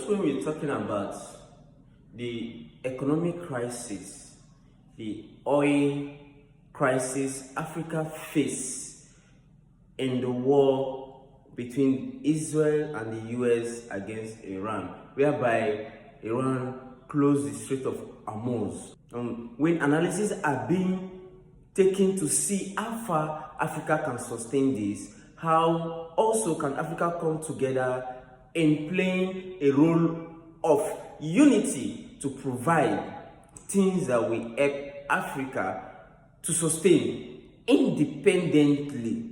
just when we're talking about the economic crisis, the oil crisis Africa faced in the war between Israel and the US against Iran, whereby Iran closed the Strait of Hormuz. When analyses are being taken to see how far Africa can sustain this, how also can Africa come together in playing a role of unity to provide things that will help Africa to sustain independently.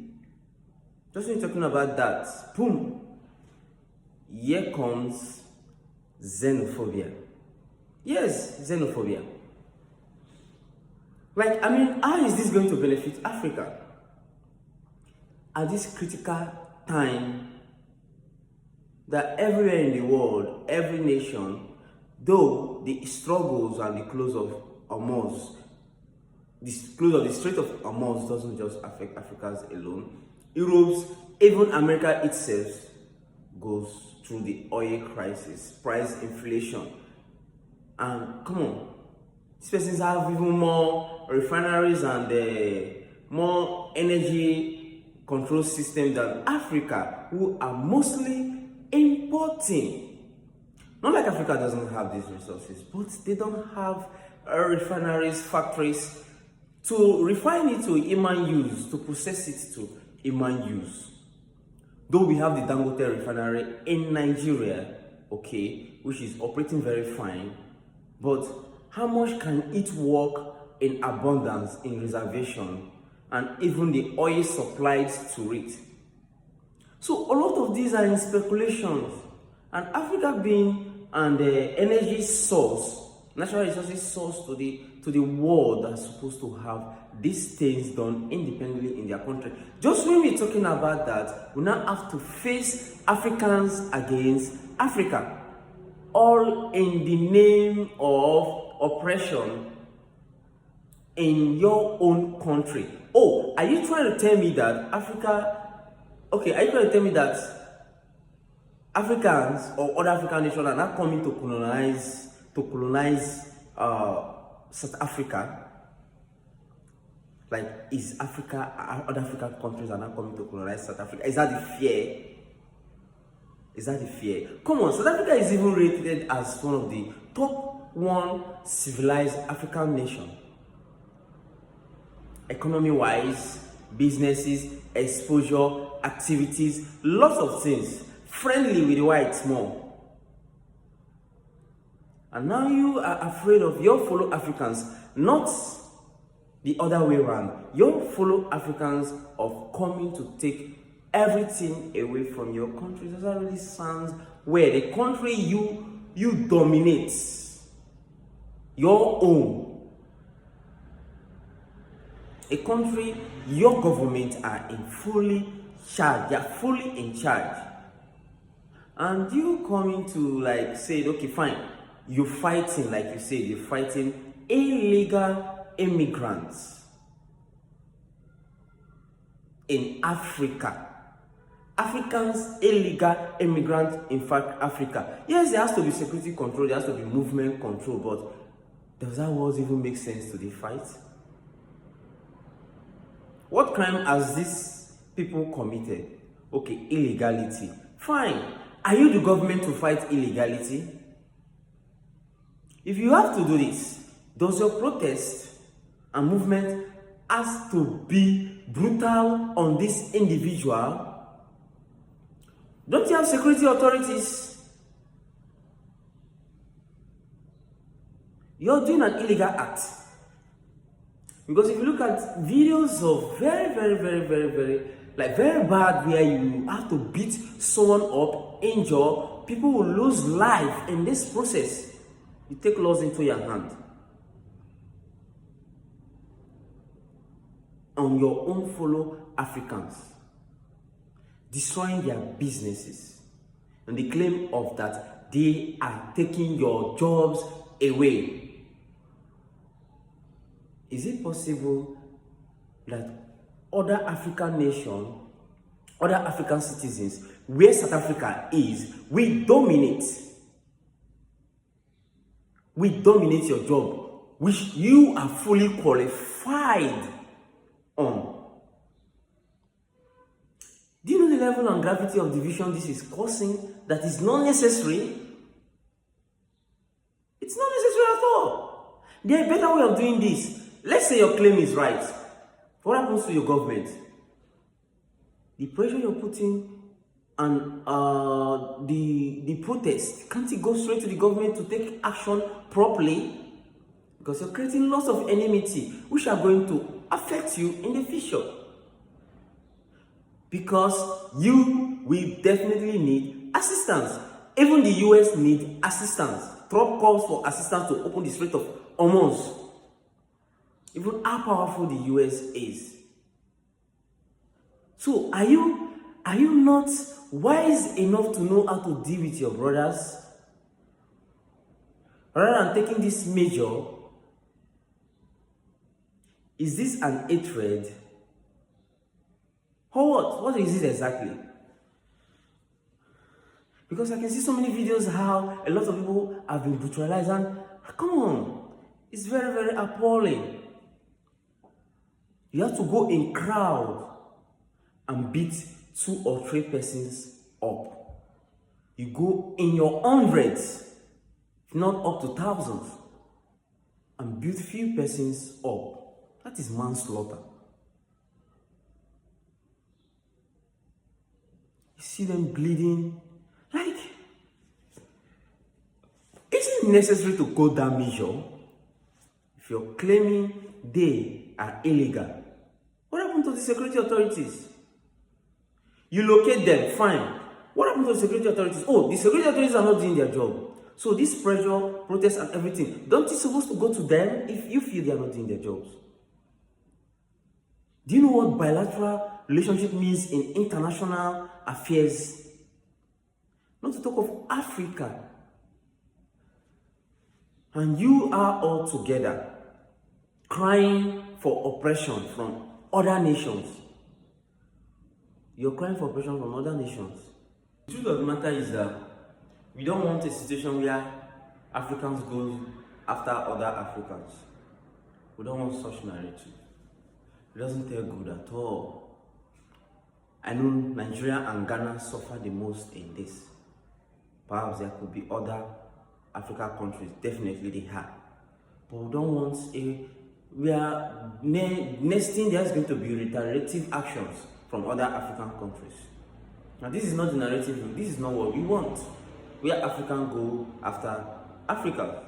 Just when you're talking about that, boom, here comes xenophobia. Yes, xenophobia. How is this going to benefit Africa? At this critical time that everywhere in the world, every nation, though the struggles and the close of Hormuz, the close of the Strait of Hormuz doesn't just affect Africans alone. Europe's, even America itself goes through the oil crisis, price inflation. And come on, these persons have even more refineries and more energy control system than Africa, who are mostly importing. Not like Africa doesn't have these resources, but they don't have refineries, factories to refine it to human use, to process it to human use. Though we have the Dangote refinery in Nigeria, okay, which is operating very fine, but how much can it work in abundance, in reservation, and even the oil supplied to it? So a lot of these are in speculations, and Africa being an energy source, natural resources source to the world, that's supposed to have these things done independently in their country. Just when we're talking about that, we now have to face Africans against Africa, all in the name of oppression in your own country. Oh, are you trying to tell me that are you trying to tell me that Africans or other African nations are not coming to colonize South Africa? Like, is other African countries are not coming to colonize South Africa? Is that the fear? Is that the fear? Come on, South Africa is even rated as one of the top one civilized African nation. Economy-wise, businesses, exposure, activities, lots of things. Friendly with the whites more. And now you are afraid of your fellow Africans, not the other way around. Your fellow Africans of coming to take everything away from your country. Does that really sound where the country you dominate, your own, a country your government are in fully charge, they are fully in charge, and you coming to say, okay, fine, you're fighting, like you said, you're fighting illegal immigrants in Africa. Africans, illegal immigrants in fact Africa. Yes, there has to be security control, there has to be movement control, but does that word even make sense to the fight? What crime has these people committed? Okay, illegality. Fine. Are you the government to fight illegality? If you have to do this, does your protest and movement has to be brutal on this individual? Don't you have security authorities? You're doing an illegal act. Because if you look at videos of very bad, where you have to beat someone up, injure, people will lose life in this process. You take laws into your hand. On your own fellow Africans, destroying their businesses, and the claim of that they are taking your jobs away. Is it possible that other African nations, other African citizens, where South Africa is, we dominate? will dominate your job, which you are fully qualified on. Do you know the level and gravity of division this is causing that is not necessary? It's not necessary at all. There is a better way of doing this. Let's say your claim is right. What happens to your government? The pressure you're putting and the protest, can't it go straight to the government to take action properly? Because you're creating lots of enmity which are going to affect you in the future. Because you will definitely need assistance. Even the US need assistance. Trump calls for assistance to open the Strait of Hormuz. Even how powerful the US is. So are you not wise enough to know how to deal with your brothers? Rather than taking this measure, is this an hatred? Or what? What is it exactly? Because I can see so many videos how a lot of people have been brutalized, and come on, it's very, very appalling. You have to go in crowd and beat 2 or 3 persons up. You go in your hundreds, if not up to thousands, and beat few persons up. That is manslaughter. You see them bleeding. Like, is it necessary to go that measure? If you're claiming they are illegal, what happened to the security authorities? You locate them, fine. What happened to the security authorities? Oh, the security authorities are not doing their job. So this pressure, protest and everything, don't you supposed to go to them if you feel they are not doing their jobs? Do you know what bilateral relationship means in international affairs? Not to talk of Africa. And you are all together crying for oppression from other nations. You're crying for oppression from other nations. The truth of the matter is that we don't want a situation where Africans go after other Africans. We don't want such narrative. It doesn't tell good at all. I know Nigeria and Ghana suffer the most in this. Perhaps there could be other African countries, definitely they have. But we don't want next thing there's going to be retaliative actions from other African countries. Now this is not the narrative, this is not what we want. Where African go after Africa.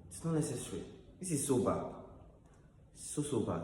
It's not necessary. This is so bad. So bad.